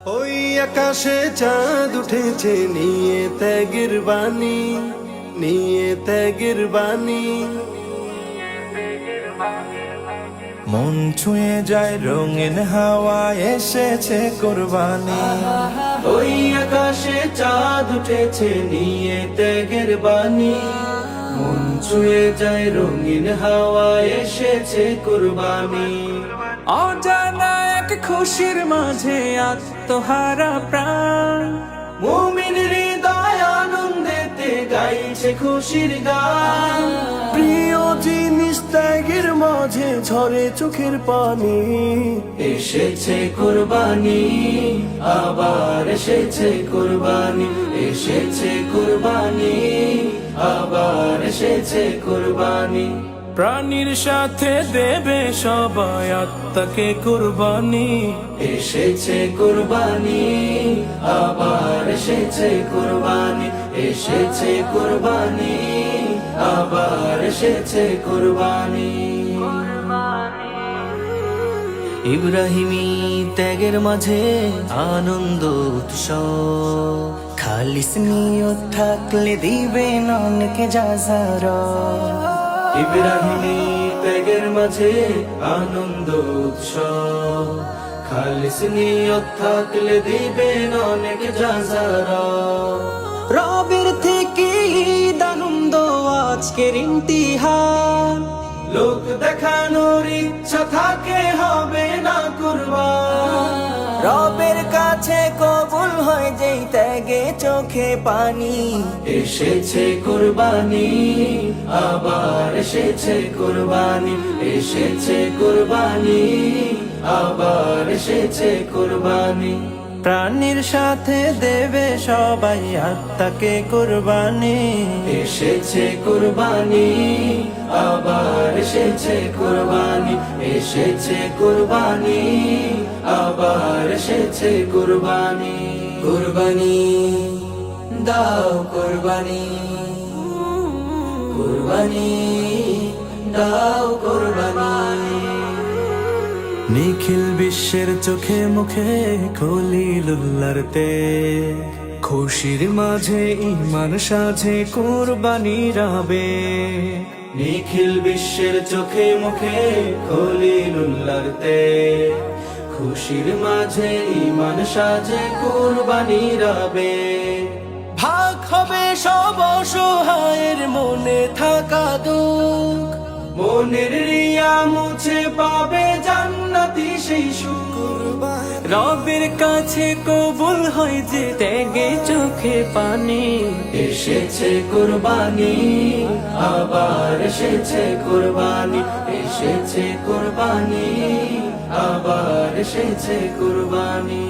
ওই আকাশে চাঁদ উঠেছে নিয়ে ত্যাগের বাণী, নিয়ে ত্যাগের বাণী। মন ছুঁয়ে যায় রঙিন হাওয়া, এসেছে কোরবানি। ওই আকাশে চাঁদ উঠেছে নিয়ে ত্যাগের বাণী, মন ছুঁয়ে যায় রঙিন হাওয়া, এসেছে কোরবানি। অজানা এক খুশির মাঝে আত্মহারা প্রাণ, মুমিন হৃদয় আনন্দেতে গাইছে খুশির গান। প্রিয় জিনিস ত্যাগের মাঝে ঝরে চোখের পানি, এসেছে কোরবানি, আবার এসেছে কোরবানি, এসেছে কোরবানি, আবার এসেছে কোরবানি। প্রাণীর সাথে দেবে সবাই আত্মাকে কোরবানি। এসেছে কোরবানি, আবার এসেছে কোরবানি, এসেছে কোরবানি, আবার এসেছে কোরবানি। ইব্রাহিমী ত্যাগের মাঝে আনন্দ উৎসব, খালিস নিয়ত থাকলে দিবেন অনেকে যাজারা। ইব্রাহিমী ত্যাগের মাঝে আনন্দ উৎসব, খালিস নিয়ত থাকলে দিবেন অনেক যাজারা। রবের থেকে ঈদ আনন্দ আজকের ইমতিহান, লোক দেখানোর ইচ্ছা থাকে হবে না কুরবান। রবের কাছে কবুল হয় যেই ত্যাগে চোখে পানি। এসেছে কোরবানি, আবার এসেছে কোরবানি, এসেছে কোরবানি, আবার এসেছে কোরবানি। প্রাণীর সাথে দেবে সবাই আত্মাকে কোরবানি। এসেছে কোরবানি, আবার এসেছে কোরবানি, এসেছে কোরবানি, আবার এসেছে কোরবানি। কোরবানি দাও কোরবানি, কোরবানি দাও কোরবানি। নিখিল বিশ্বের চোখে মুখে খলিলুল্লাহর তেজ, খুশির মাঝে ঈমান সাজে কোরবানি রাবে। নিখিল বিশ্বের চোখে মুখে খলিলুল্লাহর তেজ, খুশির মাঝে ঈমান সাজে কোরবানি রাবে। ভাগ হবে সব অসহায়ের মনে থাকা দুঃখ, মনের রিয়া মুছে পাবে জান্নাতি সেই সুখ। রবের কাছে কবুল হয় যে ত্যাগে চোখে পানি। এসেছে কোরবানি, আবার এসেছে কোরবানি, এসেছে কোরবানি, আবার এসেছে কোরবানি।